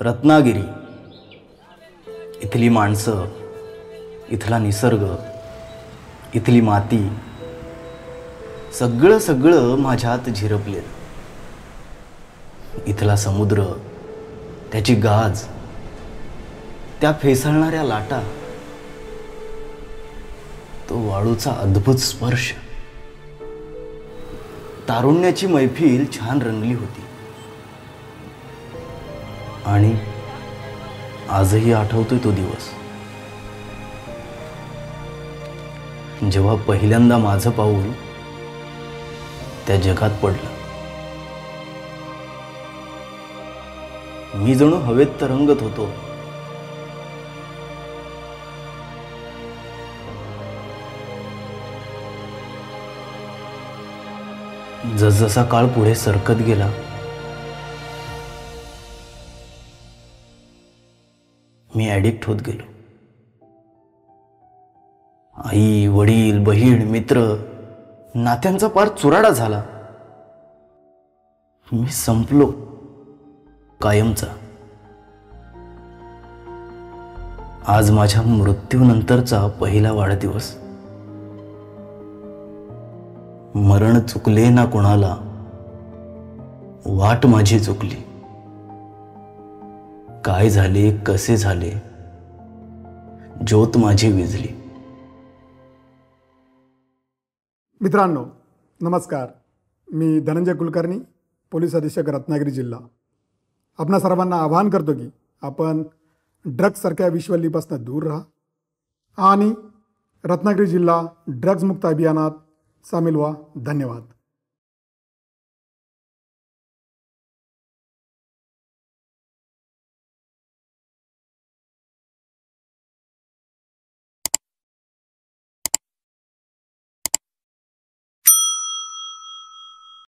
रत्नागिरी, इथली माणसं, इथला निसर्ग, इथली माती, सगळं सगळं माझ्यात झिरपलेलं. इथला समुद्र, त्याची गाज, त्या फेसाळणाऱ्या लाटा, तो वाळूचा अद्भुत स्पर्श. तारुण्याची मैफिल छान रंगली होती. आणि आजही आठवतोय तो दिवस, जेव्हा पहिल्यांदा माझं पाऊल त्या जगात पडलं. मी जणू हवेत तरंगत होतो. जसजसा काळ पुढे सरकत गेला, मी ॲडिक्ट होत गेलो. आई, वडील, बहीण, मित्र, नात्यांचा पार चुराडा झाला. मी संपलो कायमचा. आज माझ्या मृत्यूनंतरचा पहिला वाढदिवस. मरण चुकले ना कोणाला, वाट माझी चुकली. काय झाले, कसे झाले, ज्योत माझी विझली. मित्रांनो नमस्कार. मी धनंजय कुलकर्णी, पोलीस अधीक्षक, रत्नागिरी जिल्हा. आपणा सर्वांना आवाहन करतो की आपण ड्रग्जसारख्या विश्वलीपासून दूर राहा आणि रत्नागिरी जिल्हा ड्रग्जमुक्त अभियानात सामील व्हा. धन्यवाद.